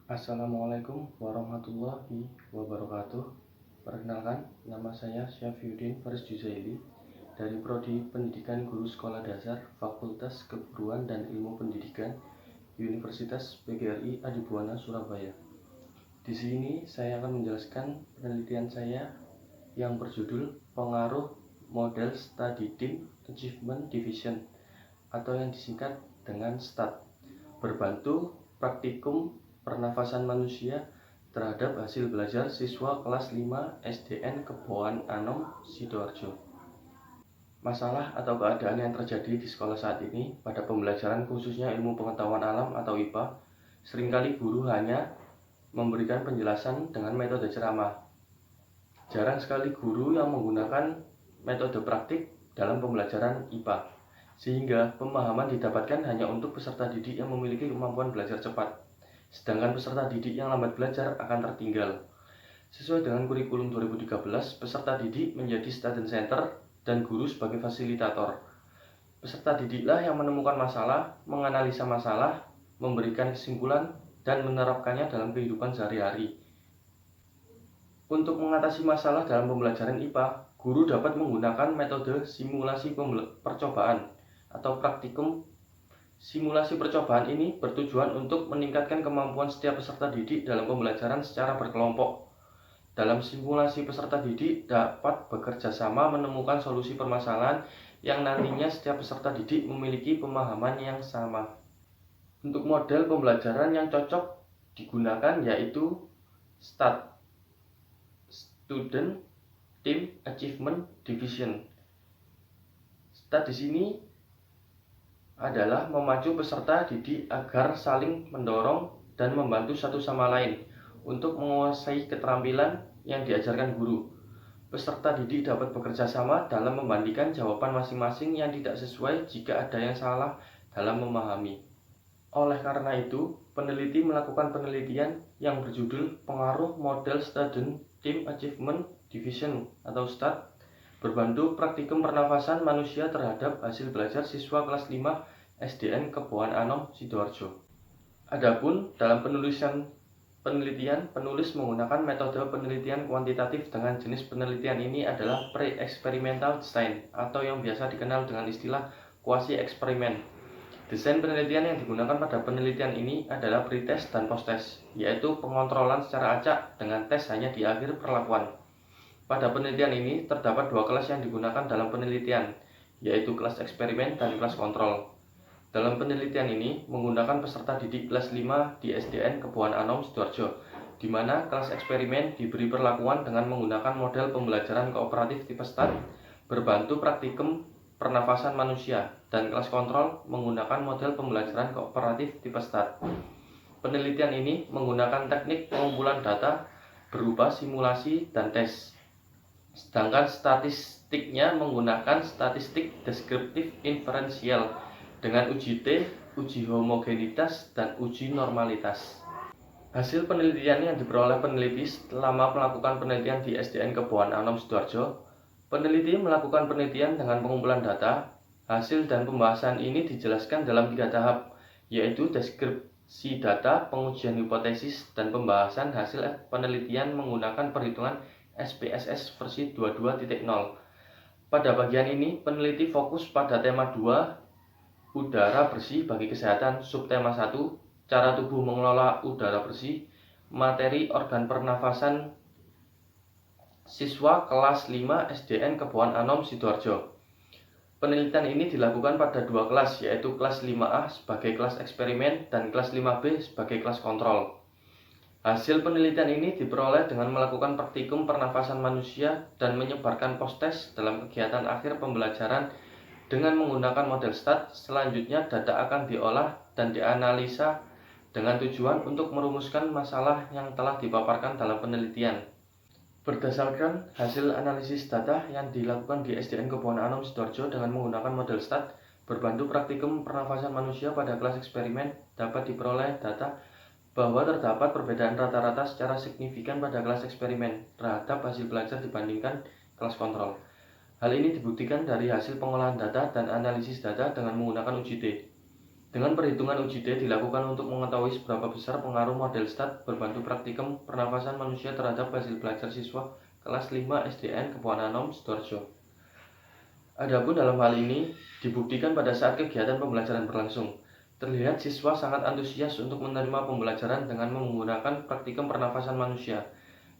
Assalamualaikum warahmatullahi wabarakatuh. Perkenalkan, nama saya Syafiyuddin Faris Juzaili dari Prodi Pendidikan Guru Sekolah Dasar Fakultas Keguruan dan Ilmu Pendidikan Universitas PGRI Adibuana Surabaya. Di sini saya akan menjelaskan penelitian saya yang berjudul Pengaruh Model Study Team Achievement Division atau yang disingkat dengan STAT, berbantu praktikum pernafasan manusia terhadap hasil belajar siswa kelas 5 SDN Keboan Anom, Sidoarjo. Masalah atau keadaan yang terjadi di sekolah saat ini pada pembelajaran khususnya ilmu pengetahuan alam atau IPA, seringkali guru hanya memberikan penjelasan dengan metode ceramah. Jarang sekali guru yang menggunakan metode praktik dalam pembelajaran IPA, sehingga pemahaman didapatkan hanya untuk peserta didik yang memiliki kemampuan belajar cepat, sedangkan peserta didik yang lambat belajar akan tertinggal. Sesuai dengan kurikulum 2013, peserta didik menjadi student center dan guru sebagai fasilitator. Peserta didiklah yang menemukan masalah, menganalisa masalah, memberikan kesimpulan, dan menerapkannya dalam kehidupan sehari-hari. Untuk mengatasi masalah dalam pembelajaran IPA, guru dapat menggunakan metode simulasi percobaan atau praktikum. Simulasi percobaan ini bertujuan untuk meningkatkan kemampuan setiap peserta didik dalam pembelajaran secara berkelompok. Dalam simulasi, peserta didik dapat bekerja sama menemukan solusi permasalahan yang nantinya setiap peserta didik memiliki pemahaman yang sama. Untuk model pembelajaran yang cocok digunakan yaitu STAT, Student Team Achievement Division. STAT di sini adalah memacu peserta didik agar saling mendorong dan membantu satu sama lain untuk menguasai keterampilan yang diajarkan guru. Peserta didik dapat bekerja sama dalam membandingkan jawaban masing-masing yang tidak sesuai jika ada yang salah dalam memahami. Oleh karena itu, peneliti melakukan penelitian yang berjudul Pengaruh Model Student Team Achievement Division atau STAT berbantu praktikum pernafasan manusia terhadap hasil belajar siswa kelas 5 SDN Keboan Anom, Sidoarjo. Adapun dalam penelitian, penulis menggunakan metode penelitian kuantitatif dengan jenis penelitian ini adalah pre-experimental design atau yang biasa dikenal dengan istilah quasi-eksperimen. Desain penelitian yang digunakan pada penelitian ini adalah pretest dan posttest, yaitu pengontrolan secara acak dengan tes hanya di akhir perlakuan. Pada penelitian ini terdapat dua kelas yang digunakan dalam penelitian, yaitu kelas eksperimen dan kelas kontrol. Dalam penelitian ini menggunakan peserta didik kelas 5 di SDN Keboan Anom, Sidoarjo, di mana kelas eksperimen diberi perlakuan dengan menggunakan model pembelajaran kooperatif tipe STAT, berbantu praktikum pernafasan manusia, dan kelas kontrol menggunakan model pembelajaran kooperatif tipe STAT. Penelitian ini menggunakan teknik pengumpulan data berupa simulasi dan tes. Sedangkan statistiknya menggunakan statistik deskriptif inferensial dengan uji T, uji homogenitas, dan uji normalitas. Hasil penelitian yang diperoleh peneliti selama melakukan penelitian di SDN Keboan Anom, Sidoarjo. Peneliti melakukan penelitian dengan pengumpulan data. Hasil dan pembahasan ini dijelaskan dalam 3 tahap, yaitu deskripsi data, pengujian hipotesis, dan pembahasan hasil penelitian menggunakan perhitungan SPSS versi 22.0. Pada bagian ini, peneliti fokus pada tema 2, udara bersih bagi kesehatan, subtema 1, cara tubuh mengelola udara bersih, materi organ pernafasan siswa kelas 5 SDN Keboan Anom, Sidoarjo. Penelitian ini dilakukan pada 2 kelas, yaitu kelas 5A sebagai kelas eksperimen dan kelas 5B sebagai kelas kontrol. Hasil penelitian ini diperoleh dengan melakukan praktikum pernafasan manusia dan menyebarkan posttest dalam kegiatan akhir pembelajaran dengan menggunakan model STAT. Selanjutnya data akan diolah dan dianalisa dengan tujuan untuk merumuskan masalah yang telah dipaparkan dalam penelitian. Berdasarkan hasil analisis data yang dilakukan di SDN Keboan Anom, Sidoarjo dengan menggunakan model STAT, berbantu praktikum pernafasan manusia pada kelas eksperimen, dapat diperoleh data bahwa terdapat perbedaan rata-rata secara signifikan pada kelas eksperimen terhadap hasil belajar dibandingkan kelas kontrol. Hal ini dibuktikan dari hasil pengolahan data dan analisis data dengan menggunakan uji T. Dengan perhitungan UJD dilakukan untuk mengetahui seberapa besar pengaruh model STAT berbantu praktikum pernafasan manusia terhadap hasil belajar siswa kelas 5 SDN Kepulauan Anom, Sidoarjo. Adapun dalam hal ini dibuktikan pada saat kegiatan pembelajaran berlangsung. Terlihat siswa sangat antusias untuk menerima pembelajaran dengan menggunakan praktikum pernafasan manusia.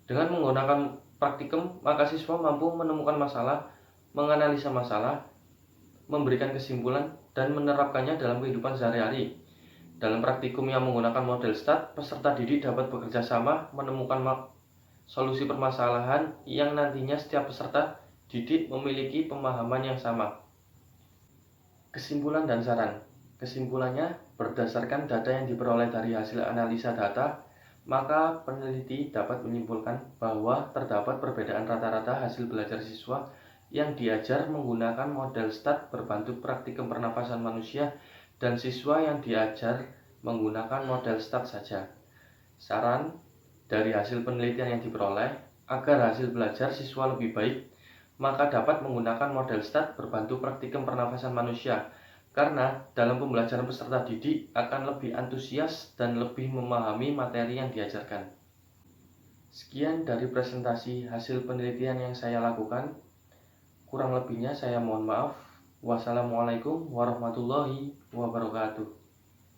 Dengan menggunakan praktikum, maka siswa mampu menemukan masalah, menganalisa masalah, memberikan kesimpulan, dan menerapkannya dalam kehidupan sehari-hari. Dalam praktikum yang menggunakan model STAT, peserta didik dapat bekerja sama menemukan solusi permasalahan yang nantinya setiap peserta didik memiliki pemahaman yang sama. Kesimpulan dan saran. Kesimpulannya, berdasarkan data yang diperoleh dari hasil analisa data, maka peneliti dapat menyimpulkan bahwa terdapat perbedaan rata-rata hasil belajar siswa yang diajar menggunakan model STAT berbantu praktikum pernafasan manusia dan siswa yang diajar menggunakan model STAT saja. Saran dari hasil penelitian yang diperoleh, agar hasil belajar siswa lebih baik, maka dapat menggunakan model STAT berbantu praktikum pernafasan manusia, karena dalam pembelajaran peserta didik akan lebih antusias dan lebih memahami materi yang diajarkan. Sekian dari presentasi hasil penelitian yang saya lakukan. Kurang lebihnya saya mohon maaf. Wassalamualaikum warahmatullahi wabarakatuh.